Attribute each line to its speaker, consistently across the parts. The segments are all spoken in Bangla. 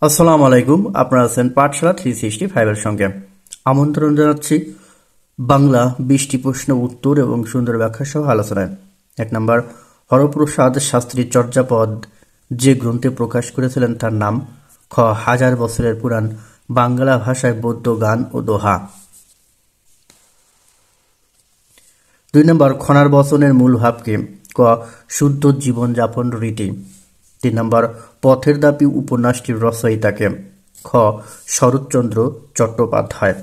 Speaker 1: আসসালামু আলাইকুম। আপনারা আছেন পাঠশালা 365 এর সঙ্গে। আমন্ত্রণ জানাচ্ছি বাংলা 20টি প্রশ্ন উত্তর এবং সুন্দর ব্যাখ্যা সহ আলোচনায়। 1 নম্বর, হরপ্রসাদ শাস্ত্রী চর্যাপদ যে গ্রন্থে প্রকাশ করেছিলেন তার নাম? খ. হাজার বছরের পুরাণ বাংলা ভাষায় বৌদ্ধ গান ও দোহা। 2 নম্বর, খনার বচনের মূল ভাব কি? ক. শুদ্ধ জীবনযাপন রীতি। 3 নম্বর, পথের দাবি উপন্যাসটির রচয়িতাকে? খ. শরৎচন্দ্র চট্টোপাধ্যায়।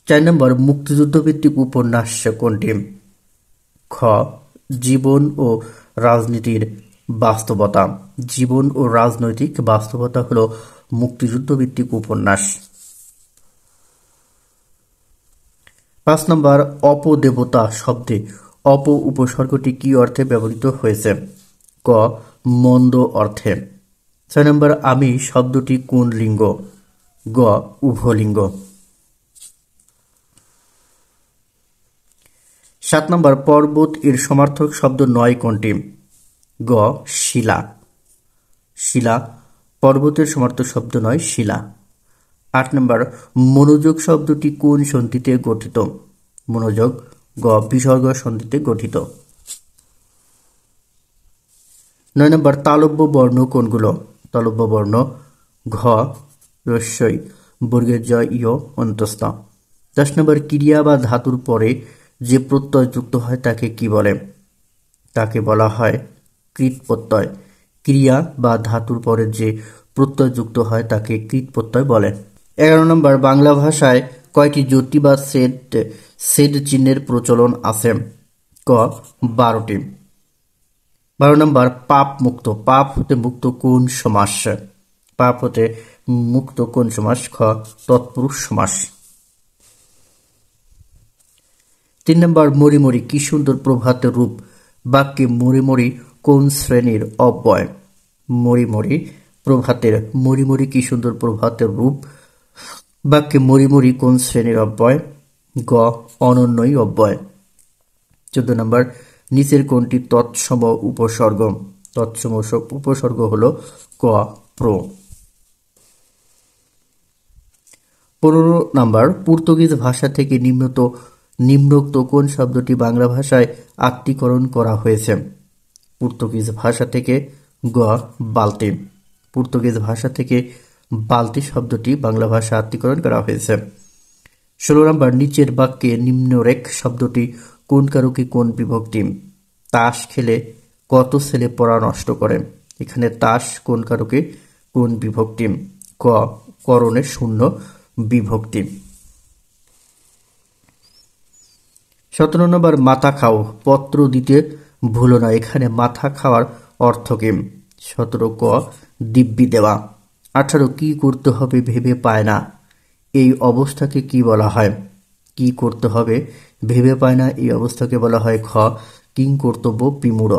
Speaker 1: 4 নম্বর, মুক্তিযুদ্ধভিত্তিক উপন্যাস কোনটি? খ. জীবন ও রাজনীতির বাস্তবতা। জীবন ও রাজনৈতিক বাস্তবতা হল মুক্তিযুদ্ধভিত্তিক উপন্যাস। 5 নম্বর, অপদেবতা শব্দে অপ উপসর্গটি কি অর্থে ব্যবহৃত হয়েছে? ক. মন্দ অর্থে। 6 নম্বর, আমি শব্দটি কোন লিঙ্গ? গ. উভলিঙ্গ। 7 নম্বর, পর্বত এর সমার্থক শব্দ নয় কোনটি? গ. শিলা। শিলা পর্বতের সমার্থক শব্দ নয়, শিলা। 8 নম্বর, মনোযোগ শব্দটি কোন সন্ধিতে গঠিত? মনোযোগ। গ. বিসর্গ সন্ধিতে গঠিত। 9 নম্বর, তালব্য বর্ণ কোনগুলো? তালব্য বর্ণ ঘ, রস্যই, বর্গের জ, ইয়, অন্তস্থ। 10 নম্বর, ক্রিয়া বা ধাতুর পরে যে প্রত্যয় যুক্ত হয় তাকে কি বলে? তাকে বলা হয় কৃৎ প্রত্যয়। ক্রিয়া বা ধাতুর পরে যে প্রত্যয় যুক্ত হয় তাকে কৃৎ প্রত্যয় বলে। 11 নম্বর, বাংলা ভাষায় কয়টি যতি বা সেড চিহ্নের প্রচলন আছে? ক. 12টি। 12 নম্বর, পাপ মুক্ত। পাপ হতে মুক্ত কোন সমাস? পাপ হতে মুক্ত কোন সমাস? খ. তৎপুরুষ সমাস। 3 নম্বর, মরিমরি কি সুন্দর প্রভাতের রূপ বাক্যে মরিমরি কোন শ্রেণীর অব্যয়? মরিমরি প্রভাতের। মরিমরি কি সুন্দর প্রভাতের রূপ বাক্যে মরিমরি কোন শ্রেণীর অব্যয়? গ. অনন্যই অব্যয়। 14 নম্বর, নিচের কোনটি তৎসম উপসর্গ? তৎসম উপসর্গ হল ক. প্র। 15 নম্বর, পর্তুগিজ ভাষা থেকে নিম্নোক্ত কোন শব্দটি বাংলা ভাষায় আত্মীকরণ করা হয়েছে? পর্তুগিজ ভাষা থেকে গ. বালতি। পর্তুগিজ ভাষা থেকে বালতি শব্দটি বাংলা ভাষা আত্মীকরণ করা হয়েছে। 16 নম্বর, নিচের বাক্যে নিম্নরেখ শব্দটি কোন কারকে কোন বিভক্তি? তাস খেলে কত ছেলে পড়া নষ্ট করে। এখানে তাস কোন কারকে কোন বিভক্তি? ক. করণে শূন্য বিভক্তি। 17 নম্বর, মাথা খাও পত্র দিতে ভুলো না। এখানে মাথা খাওয়ার অর্থ কি? 17 ক. দিব্যি দেওয়া। 18 কি করতে হবে ভেবে পায় না এই অবস্থাকে কি বলা হয়? কি করতে হবে ভেবে পায় না এই অবস্থাকে বলা হয় খ. কিংকর্তব্য বিমূঢ়।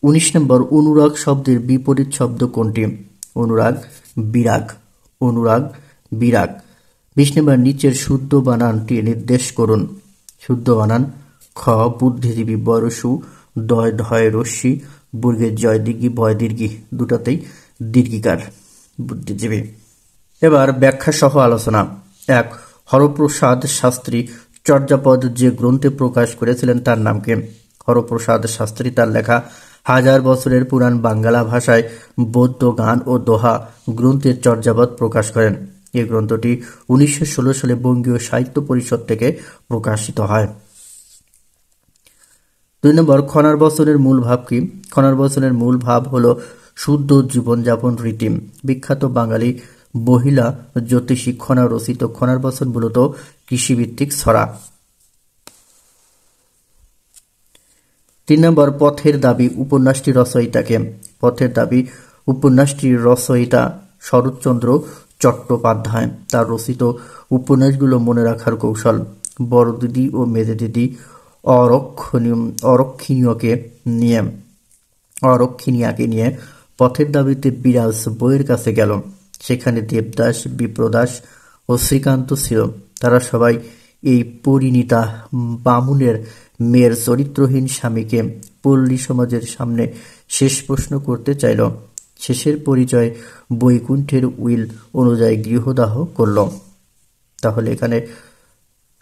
Speaker 1: 19 নম্বর, অনুরাগ শব্দের বিপরীত শব্দ কোনটি? অনুরাগ বিরাগ। অনুরাগ বিরাগ। 20 নম্বর, নিচের শুদ্ধ বানানটি নির্দেশ করুন। শুদ্ধ বানান খ. বুদ্ধিজীবী বয়সু দয় ধয় রস্যি বর্গের জয় দীর্ঘি ভয় দীর্ঘি, দুটাতেই দীর্ঘিকার। বুদ্ধিজীবী। এবার ব্যাখ্যা সহ আলোচনা। 1. হরপ্রসাদ শাস্ত্রী চর্যাপদ যে গ্রন্থে প্রকাশ করেছিলেন তার নাম কি? হরপ্রসাদ শাস্ত্রী তার লেখা হাজার বছরের পুরাণ বাংলা ভাষায় বৌদ্ধ গান ও দোহা গ্রন্থের চর্যাপদ প্রকাশ করেন। এই গ্রন্থটি 1916 সালে বঙ্গীয় সাহিত্য পরিষদ থেকে প্রকাশিত হয়। 2 নম্বর, খনার বচনের মূল ভাব কি? খনার বচনের মূল ভাব হল শুদ্ধ জীবনযাপন রীতি। বিখ্যাত বাঙালি মহিলা জ্যোতিষী খনা রচিত খনার বচন মূলত কৃষিভিত্তিক ছড়া। 3 নম্বর, পথের দাবি উপন্যাসটির রচয়িতাকে? পথের দাবি উপন্যাসটির রচয়িতা শরৎচন্দ্র চট্টোপাধ্যায়। তার রচিত উপন্যাসগুলো মনে রাখার কৌশল: বড় দিদি ও মেজে দিদি অরক্ষিণীয়াকে নিয়ে পথের দাবিতে বিরাজ বইয়ের কাছে গেল। সেখানে দেবদাস, বিপ্রদাস ও শ্রীকান্ত ছিল। তারা সবাই এই পরিণীতা বামুনের মেয়ের চরিত্রহীন স্বামীকে পল্লী সমাজের সামনে শেষ প্রশ্ন করতে চাইল। শেষের পরিচয় বৈকুণ্ঠের উইল অনুযায়ী গৃহদাহ করল। তাহলে এখানে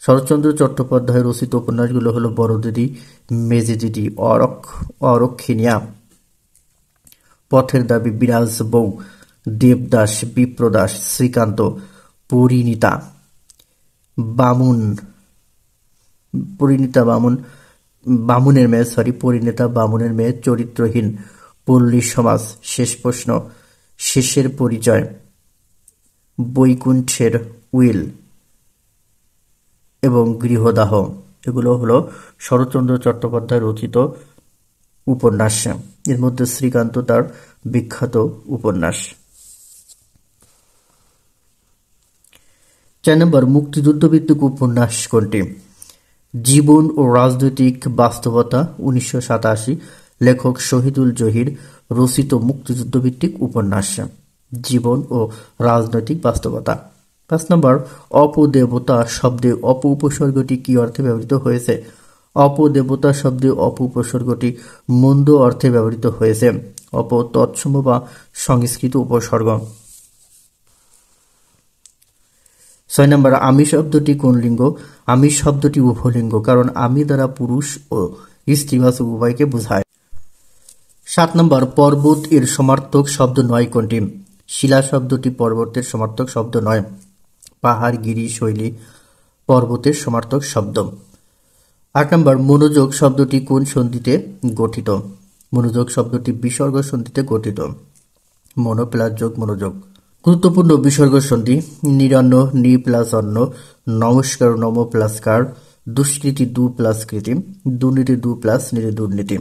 Speaker 1: শরৎচন্দ্র চট্টোপাধ্যায়ের রচিত উপন্যাসগুলো হলো বড়দিদি, মেজদিদি, অরক্ষিণীয়া, পথের দাবি, বিরাজ বউ, দেবদাস, বিপ্রদাস, শ্রীকান্ত, পরিণীতা বামুনের মেয়ে, চরিত্রহীন, পল্লী সমাজ, শেষ প্রশ্ন, শেষের পরিচয়, বৈকুণ্ঠের উইল এবং গৃহদাহ। এগুলো হলো শরৎচন্দ্র চট্টোপাধ্যায় রচিত উপন্যাস। এর মধ্যে শ্রীকান্ত তার বিখ্যাত উপন্যাস। 4 নম্বর, মুক্তিযুদ্ধ ভিত্তিক উপন্যাস কোনটি? জীবন ও রাজনৈতিক বাস্তবতা, 1987, লেখক শহীদুল জহির রচিত মুক্তিযুদ্ধ ভিত্তিক উপন্যাস। জীবন ও রাজনৈতিক বাস্তবতা। 5 নম্বর, অপদেবতা শব্দে অপ উপসর্গটি কি অর্থে ব্যবহৃত হয়েছে? অপদেবতা শব্দে অপ উপসর্গটি মন্দ অর্থে ব্যবহৃত হয়েছে। অপ তৎসম বা সংস্কৃত উপসর্গ। 6 নম্বর, আমি শব্দটি কোন লিঙ্গ? আমি শব্দটি উভলিঙ্গ, কারণ আমি দ্বারা পুরুষ ও স্ত্রীবাচক উভয়কে বোঝায়। 7 নম্বর, পর্বত এর সমার্থক শব্দ নয় কোনটি? শিলা শব্দটি পর্বতের সমার্থক শব্দ নয়। পাহাড়, গিরি, শৈলী পর্বতের সমার্থক শব্দ। 8 নম্বর, মনোযোগ শব্দটি কোন সন্ধিতে গঠিত? মনোযোগ শব্দটি বিসর্গ সন্ধিতে গঠিত। মনো প্লাস যোগ, মনোযোগ। গুরুত্বপূর্ণ বিসর্গ সন্ধি: নিরন্ন, নি প্লাস অন্ন, নমস্কার, নম প্লাস কার, দুষ্কৃতি, দু প্লাস কৃতি, দুর্নীতি, দু প্লাস নিরি, দুর্নীতি।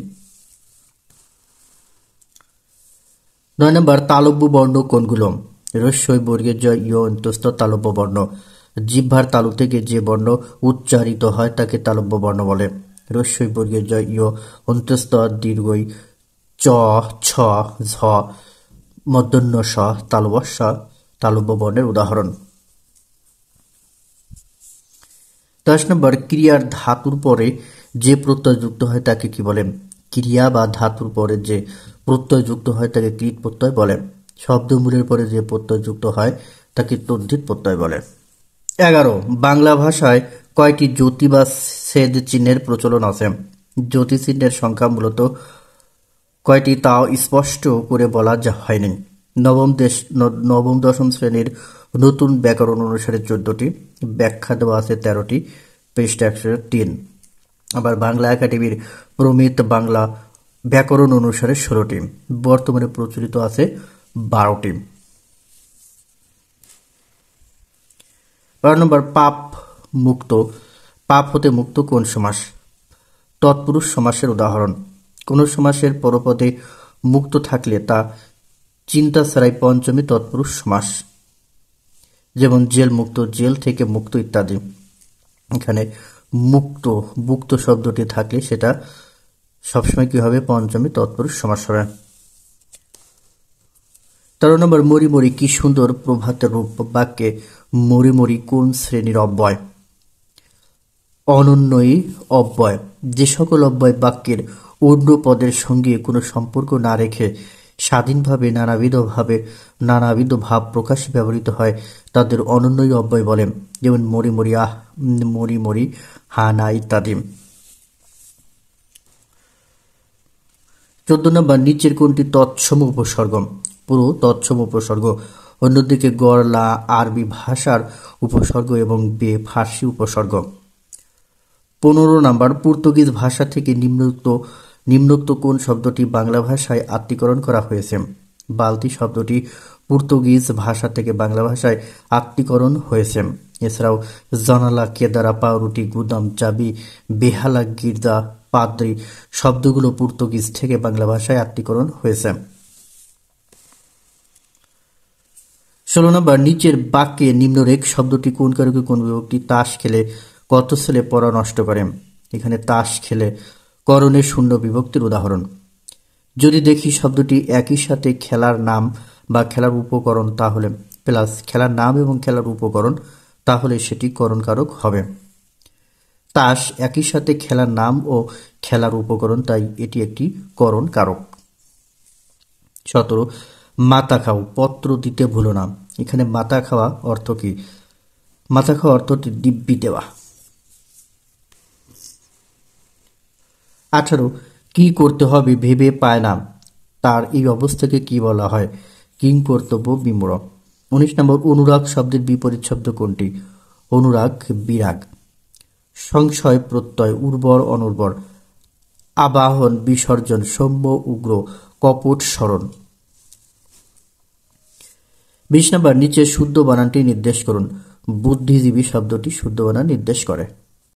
Speaker 1: 9 নম্বর, তালব্য বর্ণ কোনগুলো? রস্যই বর্গের জ, ইয় অন্তস্থ তালব্য বর্ণ। জিহ্বার তালু থেকে যে বর্ণ উচ্চারিত হয় তাকে তালব্য বর্ণ বলে। রস্যই বর্গের জ, ইয় অন্তস্থ দীর্ঘই চ, ছ, ঝ, মূর্ধন্য ষ, তালব্য স তালব্য বর্ণের উদাহরণ। 10 নম্বর, ক্রিয়ার ধাতুর পরে যে প্রত্যয় যুক্ত হয় তাকে কি বলে? ক্রিয়া বা ধাতুর পরে যে প্রত্যয় যুক্ত হয় তাকে কৃৎ প্রত্যয় বলে। শব্দমূলের পরে যে প্রত্যয় যুক্ত হয় তাকে তদ্ধিত প্রত্যয় বলে। 11, বাংলা ভাষায় কয়টি জ্যোতি বা ছেদ চিহ্নের প্রচলন আছে? জ্যোতি চিহ্নের সংখ্যা মূলত কয়টি তাও স্পষ্ট করে বলা হয়নি। নবম দশম শ্রেণীর নতুন ব্যাকরণ অনুসারে 14টি, ব্যাখ্যা দেওয়া আছে 13টি, পৃষ্ঠা 103। আবার বাংলা একাডেমির প্রমিত বাংলা ব্যাকরণ অনুসারে 16টি, বর্তমানে প্রচলিত আছে 12টি। 12 নম্বর, পাপ মুক্ত, পাপ হতে মুক্ত কোন সমাস? তৎপুরুষ সমাসের উদাহরণ: কোন সমাসের পরপদে মুক্ত থাকলে তা চিন্তা ছাড়াই পঞ্চমী তৎপুরুষ সমাস, যেমন জেল মুক্ত, জেল থেকে মুক্ত ইত্যাদি। এখানে মুক্ত শব্দটি থাকলে সেটা সবসময় কি হবে? পঞ্চমী তৎপুরুষ সমাস হবে। 13 নম্বর, মরি মরি কি সুন্দর প্রভাতের রূপ বাক্যে মরি মরি কোন শ্রেণীর অব্যয়? অনন্যই অব্যয়। যে সকল অব্যয় বাক্যের অন্য পদের সঙ্গে কোনো সম্পর্ক না রেখে স্বাধীনভাবে নানাবিধ ভাব প্রকাশে ব্যবহৃত হয় তাদের অনন্যই অব্যয় বলে, যেমন মরি মরি, আহ, মরি মরি, হা, না ইত্যাদি। 14 নম্বর, নিচের কোনটি তৎসম উপসর্গ? পুরো তৎসম উপসর্গ। অন্যদিকে গড়, লা আরবি ভাষার উপসর্গ এবং বে ফার্সি উপসর্গ। 15 নম্বর, পর্তুগিজ ভাষা থেকে নিম্নোক্ত কোন শব্দটি বাংলা ভাষায় আত্মীকরণ করা হয়েছে? বালতি শব্দটি পর্তুগিজ ভাষা থেকে বাংলা ভাষায় আত্মীকরণ হয়েছে। এছাড়াও জানালা, কেদারা, পাউরুটি, গুদাম, চাবি, বেহালা, গির্জা, পাদ্রি শব্দগুলো পর্তুগিজ থেকে বাংলা ভাষায় আত্মীকরণ হয়েছে। 16 নম্বর, নিচের বাক্যে নিম্নরেখ শব্দটি কোন কারকে কোন বিভক্তি? তাস খেলে কত ছেলে পড়া নষ্ট করে? এখানে তাস খেলে করণের শূন্য বিভক্তির উদাহরণ। যদি দেখি শব্দটি একই সাথে খেলার নাম বা খেলার উপকরণ তাহলে প্লাস খেলার নাম এবং খেলার উপকরণ তাহলে সেটি করণকারক হবে। তাস একই সাথে খেলার নাম ও খেলার উপকরণ, তাই এটি একটি করণ কারক। 17 মাথা খাও, পত্র দিতে ভুলো না। এখানে মাথা খাওয়া অর্থ কি? মাথা খাওয়া অর্থটি দিব্যি দেওয়া। 18 কি করতে হবে ভেবে পায় না, তার এই অবস্থাকে কি বলা হয়? কিং কর্তব্য বিমূঢ়। 19 নম্বর অনুরাগ শব্দের বিপরীত শব্দ কোনটি? অনুরাগ বিরাগ। সংশয় প্রত্যয়, উর্বর অনুর্বর, আবাহন বিসর্জন, সৌম্য উগ্র, কপট স্মরণ। 20 নম্বর নিচের শুদ্ধ বানানটি নির্দেশ করুন। বুদ্ধিজীবী শব্দটি শুদ্ধ বানান নির্দেশ করে।